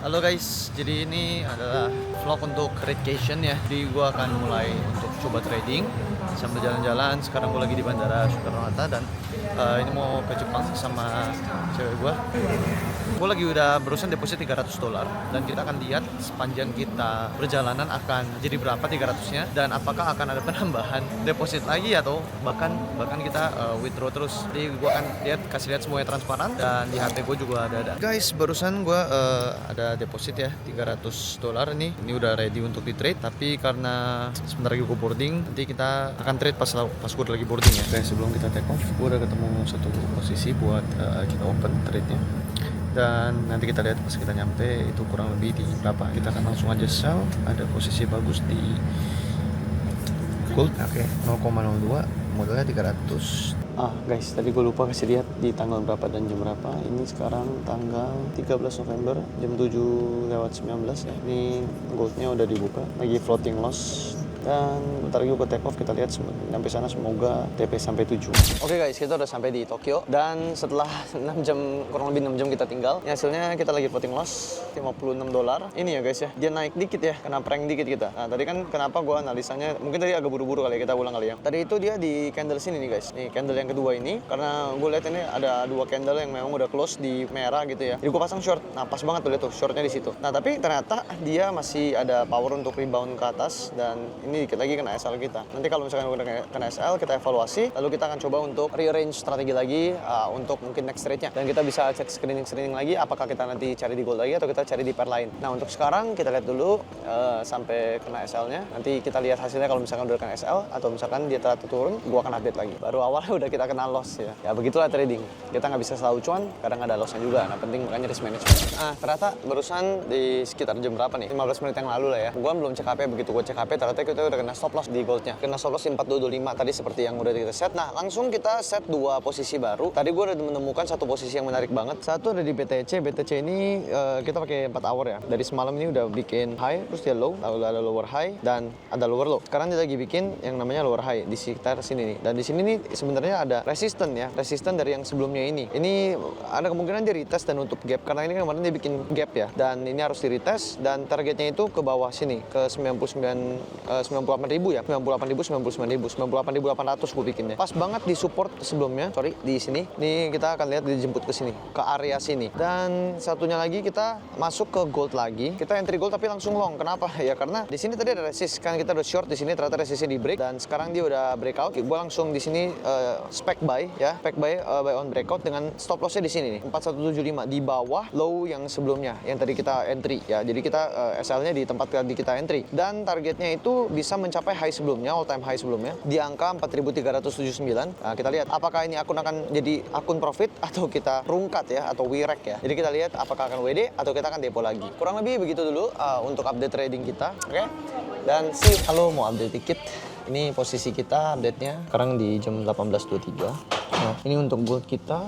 Halo guys, jadi ini adalah vlog untuk Redcation ya. Jadi gue akan mulai untuk coba trading sambil jalan-jalan. Sekarang gue lagi di Bandara Soekarno-Hatta dan ini mau ke Jepang sama cewek gue. Gue lagi udah berusaha deposit $300 dan kita akan lihat sepanjang kita perjalanan akan jadi berapa 300-nya dan apakah akan ada penambahan deposit lagi atau bahkan kita withdraw terus. Jadi gue akan kasih lihat semuanya transparan dan di HP gue juga ada. Guys, barusan gue ada deposit ya $300 nih. Ini udah ready untuk di trade, tapi karena sebentar lagi gue boarding, nanti kita akan trade pas gue lagi boarding ya. Guys, sebelum kita take off, gue udah ketemu satu posisi buat kita open trade-nya. Dan nanti kita lihat pas kita nyampe itu kurang lebih di berapa. Kita akan langsung aja sell. Ada posisi bagus di gold. Oke, 0,02 modalnya 300. Guys, tadi gue lupa kasih lihat di tanggal berapa dan jam berapa. Ini sekarang tanggal 13 November jam 7:19 ya. Ini goldnya udah dibuka, lagi floating loss. Dan bentar lagi gue take off, kita lihat sampai sana semoga TP sampai 7. Oke guys, kita udah sampai di Tokyo dan setelah 6 jam, kurang lebih 6 jam kita tinggal. Ya, hasilnya kita lagi floating loss $56. Ini ya guys ya, dia naik dikit ya, kena prank dikit kita. Nah tadi kan kenapa gue analisanya, mungkin tadi agak buru-buru kali ya, kita ulang kali ya. Tadi itu dia di candle sini nih guys, nih candle yang kedua ini, karena gue lihat ini ada dua candle yang memang udah close di merah gitu ya. Jadi gue pasang short, nah pas banget tuh lihat tuh shortnya di situ. Nah tapi ternyata dia masih ada power untuk rebound ke atas dan ini dikit lagi kena SL kita. Nanti kalau misalkan udah kena SL, kita evaluasi, lalu kita akan coba untuk rearrange strategi lagi untuk mungkin next trade-nya. Dan kita bisa cek screening lagi apakah kita nanti cari di gold lagi atau kita cari di pair lain. Nah untuk sekarang kita lihat dulu sampai kena SL-nya. Nanti kita lihat hasilnya kalau misalkan udah kena SL atau misalkan dia ternyata turun, gua akan update lagi. Baru awalnya udah kita kena loss ya. Ya begitulah trading. Kita nggak bisa selalu cuan, kadang ada loss-nya juga. Nah penting makanya risk management. Ternyata barusan di sekitar jam berapa nih? 15 menit yang lalu lah ya. Gua belum cek HP, begitu gua cek HP ternyata kita udah kena stop loss di goldnya. Kena stop loss 4225 tadi seperti yang udah kita set. Nah langsung kita set dua posisi baru. Tadi gue udah menemukan satu posisi yang menarik banget. Satu ada di BTC. BTC ini kita pakai 4 hour ya. Dari semalam ini udah bikin high, terus dia low, lalu ada lower high dan ada lower low. Sekarang dia lagi bikin yang namanya lower high di sekitar sini nih. Dan di sini nih sebenarnya ada resisten ya. Resisten dari yang sebelumnya ini. Ini ada kemungkinan dia retest dan nutup gap karena ini kan kemarin dia bikin gap ya. Dan ini harus di retest dan targetnya itu ke bawah sini ke 98.000 ya. 98.800 gue bikinnya. Pas banget di support sebelumnya, di sini. Nih kita akan lihat dijemput ke sini, ke area sini. Dan satunya lagi kita masuk ke gold lagi. Kita entry gold tapi langsung long. Kenapa? Ya karena di sini tadi ada resist. Kan kita udah short di sini, ternyata resistnya di break dan sekarang dia udah breakout. Gue langsung di sini spec buy ya, spec buy on breakout dengan stop lossnya di sini nih, 4175 di bawah low yang sebelumnya yang tadi kita entry ya. Jadi kita SL-nya di tempat tadi kita entry dan targetnya itu bisa mencapai high sebelumnya, all time high sebelumnya di angka 4.379. Nah, kita lihat apakah ini akun akan jadi akun profit atau kita rungkat ya atau wirek ya. Jadi kita lihat apakah akan WD atau kita akan depo lagi. Kurang lebih begitu dulu untuk update trading kita. Oke. Dan halo, mau update dikit. Ini posisi kita update-nya sekarang di jam 18.23. Nah, ini untuk gold kita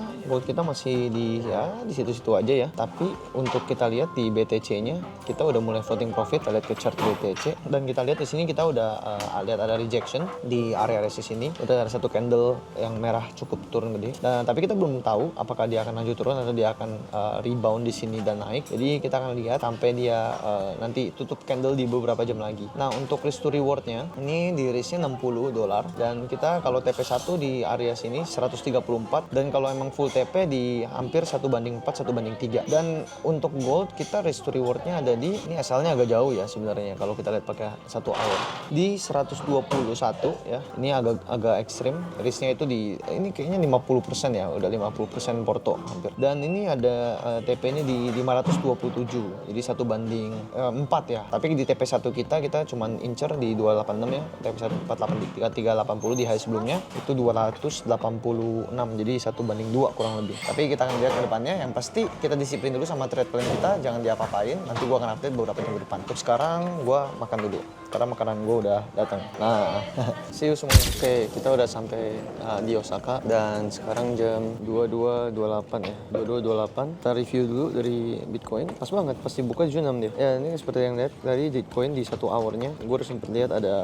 masih di situ-situ aja ya. Tapi untuk kita lihat di BTC-nya, kita udah mulai floating profit. Kita lihat ke chart BTC dan kita lihat di sini kita udah lihat ada rejection di area resist ini. Udah ada satu candle yang merah cukup turun gede. Dan tapi kita belum tahu apakah dia akan lanjut turun atau dia akan rebound di sini dan naik. Jadi kita akan lihat sampai dia nanti tutup candle di beberapa jam lagi. Nah, untuk risk to reward-nya ini di risk-nya $60 dan kita kalau TP1 di area sini 134 dan kalau emang full TP di hampir 1/4 1/3. Dan untuk gold kita risk to reward-nya ada di ini asalnya agak jauh ya sebenarnya kalau kita lihat pakai 1 hour di 121 ya. Ini agak ekstrim. Risk-nya itu di ini kayaknya 50% ya, udah 50% porto hampir. Dan ini ada TP-nya di 527. Jadi 1/4 ya. Tapi di TP1 kita cuman incer di 286 ya. TP1 380 di high sebelumnya itu 286, jadi 1/2 kurang lebih. Tapi kita akan lihat ke depannya. Yang pasti kita disiplin dulu sama trade plan kita, jangan diapa-apain. Nanti gua akan update beberapa jam ke depan. Untuk sekarang gua makan dulu karena makanan gua udah datang. Nah, see you semuanya. Oke, kita udah sampai di Osaka dan sekarang jam 22.28 ya. 22.28. Kita review dulu dari Bitcoin. Pas banget pas dibuka June 6 dia. Ya, ini seperti yang lihat tadi Bitcoin di 1 hour-nya. Gua udah sempat lihat ada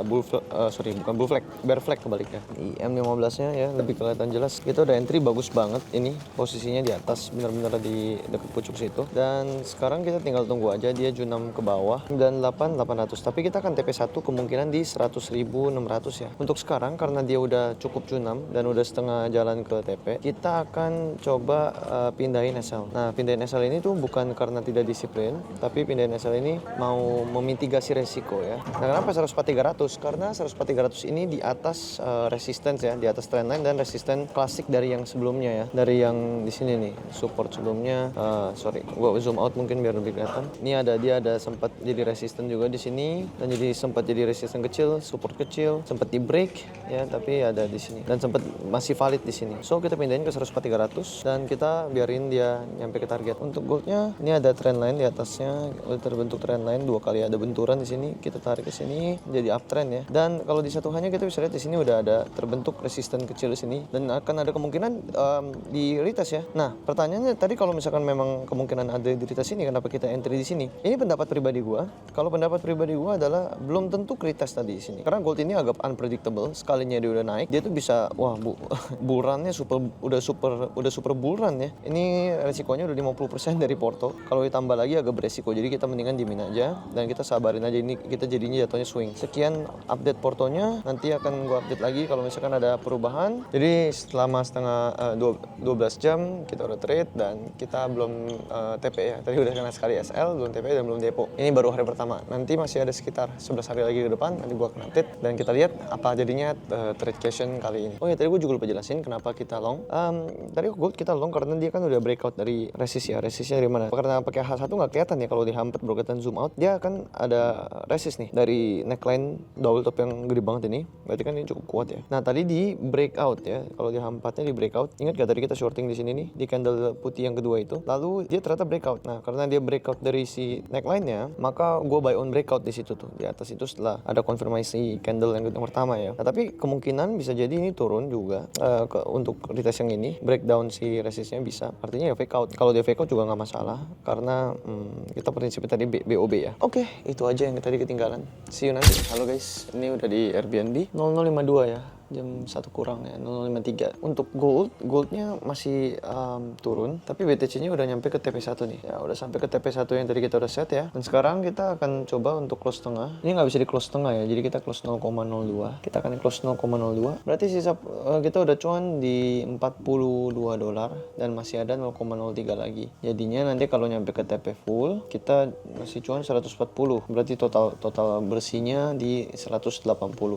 bear flag kebaliknya. Di M15-nya ya lebih kelihatan jelas atas. Kita udah entry bagus banget, ini posisinya di atas, bener-bener di dekat pucuk situ. Dan sekarang kita tinggal tunggu aja dia junam ke bawah dan 8.800. Tapi kita akan TP1 kemungkinan di 100.600 ya. Untuk sekarang karena dia udah cukup junam dan udah setengah jalan ke TP, kita akan coba pindahin SL. Nah, pindahin SL ini tuh bukan karena tidak disiplin, tapi pindahin SL ini mau memitigasi resiko ya. Nah, kenapa 104.300? Karena 104.300 ini di atas resistance ya, di atas trendline dan resisten klasik dari yang sebelumnya ya. Dari yang di sini nih, support sebelumnya. Sorry, gua zoom out mungkin biar lebih kelihatan. Ini dia ada sempat jadi resisten juga di sini dan jadi sempat jadi resisten kecil, support kecil, sempat di break ya, tapi ada di sini dan sempat masih valid di sini. So kita pindahin ke 104.300 dan kita biarin dia nyampe ke target. Untuk goldnya ini ada trendline di atasnya, udah terbentuk trendline 2 kali ada benturan di sini. Kita tarik ke sini jadi uptrend ya. Dan kalau di satu hanya kita bisa lihat di sini udah ada terbentuk resisten kecil di sini dan akan ada kemungkinan di retest ya. Nah, pertanyaannya tadi kalau misalkan memang kemungkinan ada di retest ini, kenapa kita entry di sini? Ini pendapat pribadi gua. Kalau pendapat pribadi gua adalah belum tentu retest tadi di sini. Karena gold ini agak unpredictable. Sekalinya dia udah naik, dia tuh bisa bullrunnya udah super bullrun ya. Ini resikonya udah 50% dari Porto. Kalau ditambah lagi agak beresiko. Jadi kita mendingan dimin aja dan kita sabarin aja, ini kita jadinya jatuhnya swing. Sekian update Portonya, nanti akan gua update lagi kalau misalkan ada perubahan. Jadi selama 12 jam kita udah trade dan kita belum TP ya. Tadi udah kena sekali SL, belum TP dan belum depo. Ini baru hari pertama. Nanti masih ada sekitar 11 hari lagi ke depan. Nanti gua akan update dan kita lihat apa jadinya trade session kali ini. Oh ya, tadi gua juga lupa jelasin kenapa kita long. Tadi gold kita long karena dia kan udah breakout dari resist ya. Resistnya dari mana? Karena pakai H1 nggak kelihatan ya kalau di H4 broken zoom out. Dia kan ada resist nih dari neckline double top yang gede banget ini. Berarti kan ini cukup kuat ya. Nah, tadi di breakout ya. Kalau di H4-nya di breakout. Ingat gak tadi kita shorting di sini nih di candle putih yang kedua itu. Lalu dia ternyata breakout. Nah, karena dia breakout dari si neckline-nya, maka gue buy on breakout di situ tuh. Di atas itu setelah ada konfirmasi candle yang pertama ya. Nah, tapi kemungkinan bisa jadi ini turun juga untuk retest yang ini. Breakdown si resistnya bisa. Artinya ya fake out. Kalau dia fake out juga nggak masalah karena kita prinsipnya tadi BOB ya. Oke, itu aja yang tadi ketinggalan. See you nanti. Halo guys, ini udah di Airbnb 0052 ya. Jam 1 kurang ya, 0053. Untuk goldnya masih turun, tapi BTC-nya udah nyampe ke TP1 nih. Ya, udah sampai ke TP1 yang tadi kita udah set ya. Dan sekarang kita akan coba untuk close tengah. Ini nggak bisa di close tengah ya, jadi kita close 0,02. Kita akan close 0,02. Berarti sisa kita udah cuan di $42 dan masih ada 0,03 lagi. Jadinya nanti kalau nyampe ke TP full, kita masih cuan 140. Berarti total bersihnya di 180.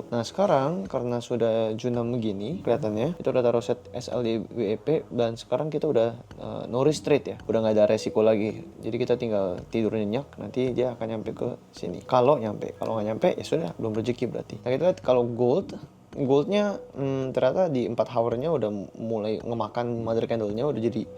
Nah, sekarang karena sudah junam begini kelihatannya, kita udah taruh set SL di WEP dan sekarang kita udah no risk trade ya, udah nggak ada resiko lagi, jadi kita tinggal tidur nyenyak, nanti dia akan nyampe ke sini kalau nyampe. Kalau nggak nyampe ya sudah, belum rezeki berarti. Nah, kita lihat kalau goldnya ternyata di 4 hour-nya udah mulai ngemakan mother candle-nya, udah jadi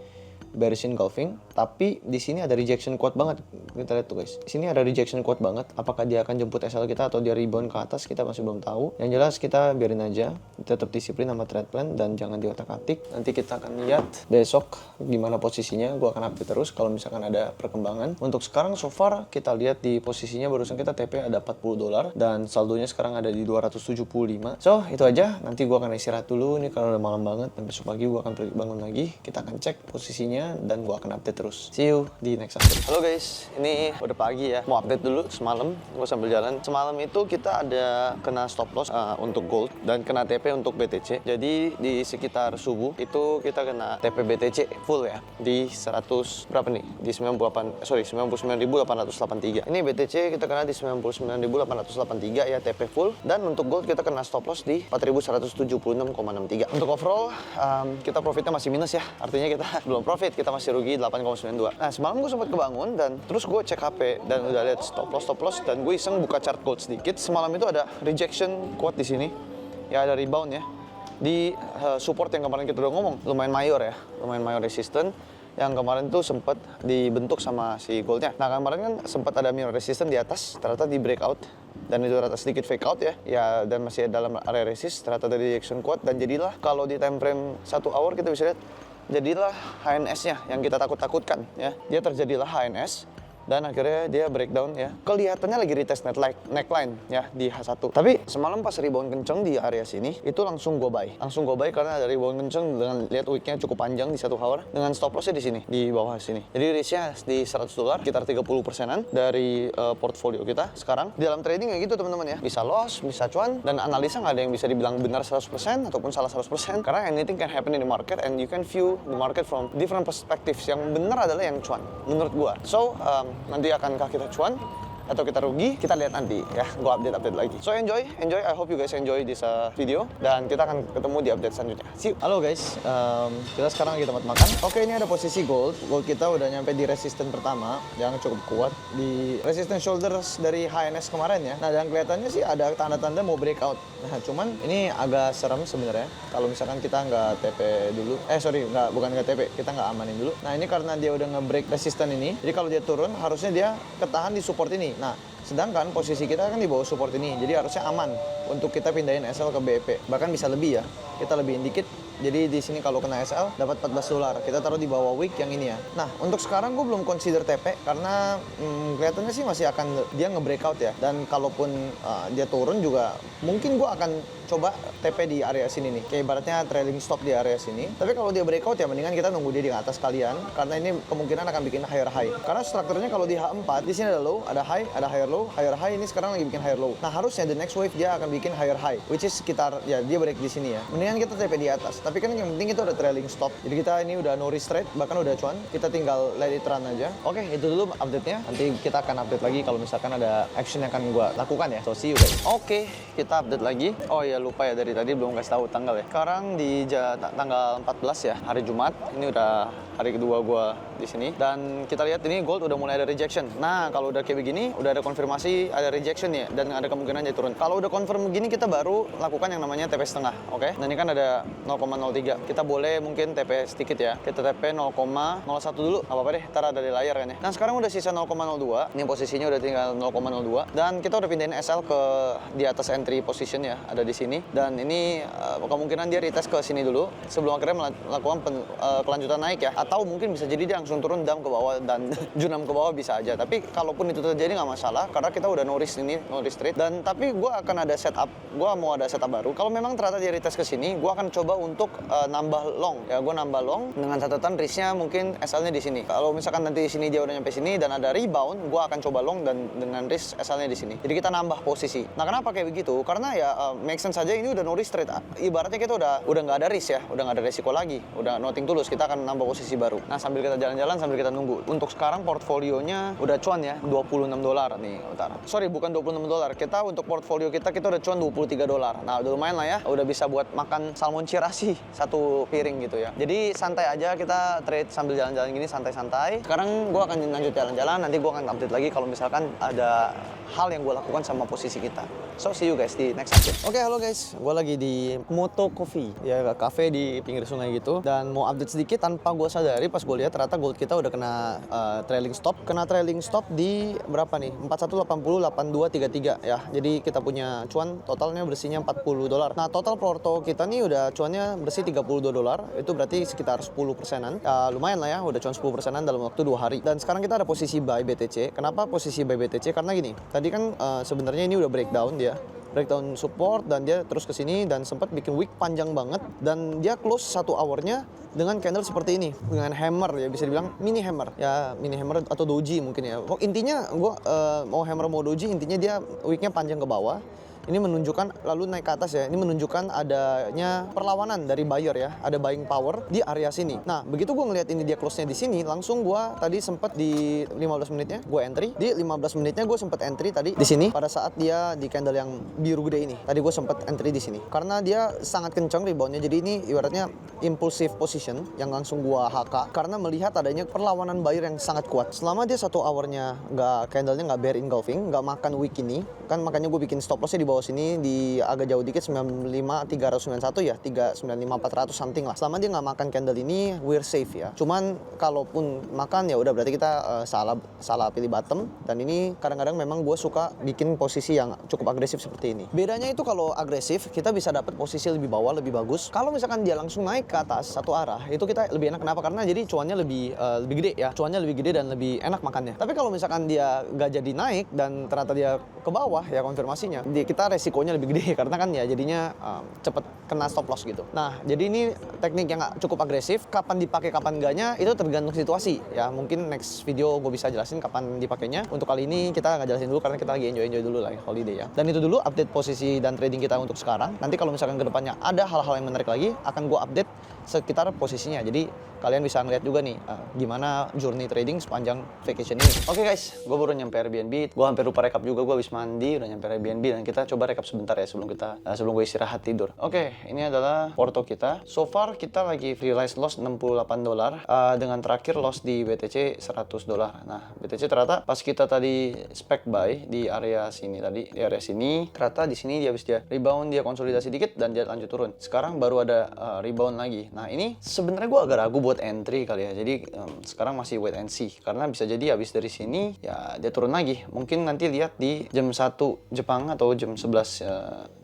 bearish engulfing, tapi di sini ada rejection kuat banget. Kita lihat tuh guys, di sini ada rejection kuat banget. Apakah dia akan jemput SL kita atau dia rebound ke atas, kita masih belum tahu. Yang jelas kita biarin aja, tetap disiplin sama trade plan dan jangan diotak-atik. Nanti kita akan lihat besok gimana posisinya. Gua akan update terus kalau misalkan ada perkembangan. Untuk sekarang so far kita lihat di posisinya barusan kita TP ada $40 dan saldonya sekarang ada di 275. So itu aja, nanti gua akan istirahat dulu nih karena udah malam banget, dan besok pagi gua akan bangun lagi. Kita akan cek posisinya dan gua akan update terus. See you di next update. Halo guys, ini udah pagi ya. Mau update dulu semalam, gua sambil jalan. Semalam itu kita ada kena stop loss untuk gold dan kena TP untuk BTC. Jadi di sekitar subuh itu kita kena TP BTC full ya di 100 berapa nih? Di 99.883. Ini BTC kita kena di 99.883 ya TP full, dan untuk gold kita kena stop loss di 4.176,63. Untuk overall kita profitnya masih minus ya. Artinya kita belum profit, kita masih rugi 8,92. Nah, semalam gue sempat kebangun dan terus gue cek HP dan udah lihat stop loss dan gue iseng buka chart gold sedikit. Semalam itu ada rejection kuat di sini. Ya, ada rebound ya. Di support yang kemarin kita udah ngomong, lumayan mayor resistance yang kemarin tuh sempat dibentuk sama si goldnya. Nah, kemarin kan sempat ada mirror resistance di atas, ternyata di breakout dan itu ternyata sedikit fake out ya, dan masih dalam area resist, ternyata ada rejection kuat dan jadilah kalau di time frame 1 hour kita bisa lihat jadilah HNS-nya yang kita takut-takutkan ya. Dia terjadilah HNS dan akhirnya dia breakdown ya. Kelihatannya lagi retest neckline ya di H1. Tapi semalam pas rebound kenceng di area sini, itu langsung gue buy. Langsung gue buy karena ada rebound kenceng dengan lihat wicknya cukup panjang di 1 hour dengan stop lossnya di sini, di bawah sini. Jadi risknya di $100, sekitar 30%-an dari portfolio kita sekarang. Di dalam trading kayak gitu teman-teman ya. Bisa loss, bisa cuan, dan analisa nggak ada yang bisa dibilang benar 100% ataupun salah 100% karena anything can happen in the market and you can view the market from different perspectives. Yang benar adalah yang cuan menurut gua. So nanti akankah kita cuan atau kita rugi, kita lihat nanti ya, gua update lagi. So enjoy, I hope you guys enjoy this video, dan kita akan ketemu di update selanjutnya. See you. Halo guys, kita sekarang lagi tempat makan. Oke, ini ada posisi gold kita udah nyampe di resisten pertama yang cukup kuat di resistance shoulders dari HNS kemarin ya. Nah, dan kelihatannya sih ada tanda-tanda mau breakout. Nah, cuman ini agak serem sebenarnya kalau misalkan kita nggak TP dulu. Bukan nggak TP, kita nggak amanin dulu. Nah, ini karena dia udah nge-break resisten ini, jadi kalau dia turun harusnya dia ketahan di support ini. Nah, sedangkan posisi kita kan di bawah support ini, jadi harusnya aman untuk kita pindahin SL ke BEP. Bahkan bisa lebih ya, kita lebihin dikit. Jadi di sini kalau kena SL dapat $14. Kita taruh di bawah wick yang ini ya. Nah, untuk sekarang gue belum consider TP karena kelihatannya sih masih akan dia nge-breakout ya. Dan kalaupun dia turun juga mungkin gue akan coba TP di area sini nih. Kayak ibaratnya trailing stop di area sini. Tapi kalau dia breakout ya mendingan kita nunggu dia di atas kalian karena ini kemungkinan akan bikin higher high. Karena strukturnya kalau di H4 di sini ada low, ada high, ada higher low, higher high ini sekarang lagi bikin higher low. Nah, harusnya the next wave dia akan bikin higher high, which is sekitar ya dia break di sini ya. Mendingan kita TP di atas. Tapi kan yang penting itu ada trailing stop. Jadi kita ini udah no risk trade, bahkan udah cuan. Kita tinggal let it run aja. Oke, itu dulu update-nya. Nanti kita akan update lagi kalau misalkan ada action yang akan gua lakukan ya. So see you guys. Oke, kita update lagi. Oh ya, lupa ya dari tadi belum kasih tahu tanggal ya. Sekarang di tanggal 14 ya, hari Jumat. Ini udah hari kedua gua di sini. Dan kita lihat ini gold udah mulai ada rejection. Nah, kalau udah kayak begini, udah ada konfirmasi ada rejection ya, dan ada kemungkinan dia turun. Kalau udah confirm begini, kita baru lakukan yang namanya TP setengah, oke? Nah, ini kan ada 0,03. Kita boleh mungkin TP sedikit ya. Kita TP 0,01 dulu. Nggak apa-apa deh, ntar ada di layar kan ya. Nah, sekarang udah sisa 0,02. Ini posisinya udah tinggal 0,02. Dan kita udah pindahin SL ke di atas entry position ya, ada di sini. Dan ini kemungkinan dia retest ke sini dulu sebelum akhirnya melakukan kelanjutan naik ya. Atau mungkin bisa jadi dia langsung turun dam ke bawah dan junam ke bawah bisa aja. Tapi kalaupun itu terjadi nggak masalah karena kita udah no risk trade. Dan tapi gue akan ada setup, gue mau ada setup baru. Kalau memang ternyata dia retest ke sini, gue akan coba untuk nambah long ya. Gue nambah long dengan catatan risknya mungkin SL-nya di sini. Kalau misalkan nanti di sini dia udah nyampe sini dan ada rebound, gue akan coba long dan dengan risk SL-nya di sini. Jadi kita nambah posisi. Nah, kenapa kayak begitu? Karena ya make sense saja, ini udah no risk trade. Ibaratnya kita udah nggak ada risk ya, udah nggak ada resiko lagi, udah nothing tulus. Kita akan nambah posisi baru. Nah, sambil kita jalan-jalan sambil kita nunggu. Untuk sekarang portfolionya udah cuan ya, $26 nih. Sorry, bukan $26. Kita untuk portfolio kita udah cuan $23. Nah, udah lumayan lah ya. Udah bisa buat makan salmon cirasi satu piring gitu ya. Jadi santai aja kita trade sambil jalan-jalan gini, santai-santai. Sekarang gue akan lanjut jalan-jalan, nanti gue akan update lagi kalau misalkan ada hal yang gue lakukan sama posisi kita. So see you guys di next update. Oke, halo guys. Gue lagi di Moto Coffee, ya cafe di pinggir sungai gitu. Dan mau update sedikit tanpa gue sadari pas gue lihat ternyata gold kita udah kena trailing stop. Kena trailing stop di berapa nih? 4180, 8233 ya. Jadi kita punya cuan totalnya bersihnya $40. Nah, total porto kita nih udah cuannya bersih $32. Itu berarti sekitar 10%-an. Lumayan lah ya, udah cuan 10%-an dalam waktu 2 hari. Dan sekarang kita ada posisi buy BTC. Kenapa posisi buy BTC? Karena gini, tadi kan sebenarnya ini udah breakdown dia. Breakdown support dan dia terus ke sini dan sempat bikin wick panjang banget dan dia close 1 hournya dengan candle seperti ini, dengan hammer ya, bisa dibilang mini hammer ya, mini hammer atau doji mungkin ya. Intinya gua mau hammer mau doji, intinya dia wicknya panjang ke bawah. Ini menunjukkan, lalu naik ke atas ya, ini menunjukkan adanya perlawanan dari buyer ya, ada buying power di area sini. Nah, begitu gue ngeliat ini dia close-nya di sini, langsung gue tadi sempat di 15 menitnya gue entry, di 15 menitnya gue sempat entry tadi di sini pada saat dia di candle yang biru gede ini. Tadi gue sempat entry di sini karena dia sangat kencang reboundnya, jadi ini ibaratnya impulsive position yang langsung gue HK karena melihat adanya perlawanan buyer yang sangat kuat. Selama dia 1 hournya candlenya nggak bear engulfing, nggak makan wick ini, kan makanya gue bikin stop lossnya di bawah sini di agak jauh dikit 95.391 ya, 395.400 something lah. Selama dia nggak makan candle ini, we're safe ya. Cuman kalaupun makan ya udah berarti kita salah pilih bottom. Dan ini kadang-kadang memang gue suka bikin posisi yang cukup agresif seperti ini. Bedanya itu kalau agresif kita bisa dapat posisi lebih bawah lebih bagus. Kalau misalkan dia langsung naik ke atas satu arah, itu kita lebih enak. Kenapa? Karena jadi cuannya lebih gede ya. Cuannya lebih gede dan lebih enak makannya. Tapi kalau misalkan dia nggak jadi naik dan ternyata dia ke bawah ya konfirmasinya, kita resikonya lebih gede karena kan ya jadinya cepet kena stop loss gitu. Nah, jadi ini teknik yang cukup agresif. Kapan dipakai, kapan enggaknya itu tergantung situasi ya. Mungkin next video gue bisa jelasin kapan dipakainya. Untuk kali ini kita nggak jelasin dulu karena kita lagi enjoy dulu lah holiday ya. Dan itu dulu update posisi dan trading kita untuk sekarang. Nanti kalau misalkan kedepannya ada hal-hal yang menarik lagi, akan gue update sekitar posisinya. Jadi kalian bisa ngeliat juga nih gimana journey trading sepanjang vacation ini. Oke guys, gue baru nyampe Airbnb. Gue hampir lupa rekap juga, gue habis mandi udah nyampe Airbnb, dan kita coba rekap sebentar ya sebelum gue istirahat tidur. Oke, ini adalah porto kita. So far kita lagi realized loss $68 dengan terakhir loss di BTC $100. Nah, BTC ternyata pas kita tadi spec buy di area sini tadi, ternyata di sini dia habis rebound, dia konsolidasi dikit dan dia lanjut turun. Sekarang baru ada rebound lagi. Nah, ini sebenarnya gue agak ragu buat entry kali ya. Jadi sekarang masih wait and see karena bisa jadi habis dari sini ya dia turun lagi. Mungkin nanti lihat di jam 1 Jepang atau jam 11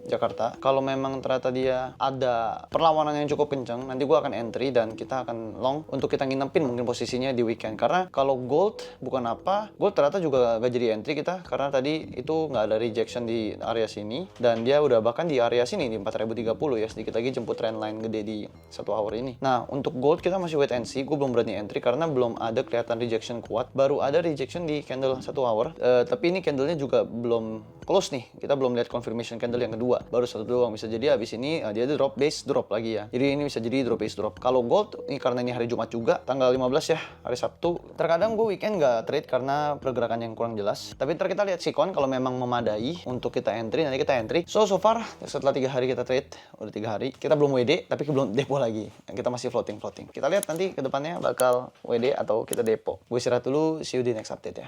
Jakarta. Kalau memang ternyata dia ada perlawanan yang cukup kencang, nanti gue akan entry dan kita akan long untuk kita nginepin mungkin posisinya di weekend. Karena kalau gold bukan apa, gold ternyata juga gak jadi entry kita karena tadi itu nggak ada rejection di area sini dan dia udah bahkan di area sini di 4030 ya, sedikit lagi jemput trendline gede di 1 hour ini. Nah, untuk gold kita masih wait and see. Gue belum berani entry karena belum ada kelihatan rejection kuat. Baru ada rejection di candle 1 hour. Tapi ini candlenya juga belum close nih. Kita belum lihat confirmation candle yang kedua. Baru satu doang. Bisa jadi habis ini dia drop base drop lagi ya. Jadi ini bisa jadi drop base drop. Kalau gold ini karena ini hari Jumat juga, tanggal 15 ya, hari Sabtu. Terkadang gue weekend nggak trade karena pergerakan yang kurang jelas. Tapi ntar kita lihat sikon kalau memang memadai untuk kita entry, nanti kita entry. So far setelah 3 hari kita trade, udah 3 hari kita belum WD tapi belum depo lagi. Kita masih floating. Kita lihat nanti ke depannya bakal WD atau kita depo. Gue istirahat dulu, see you di next update ya.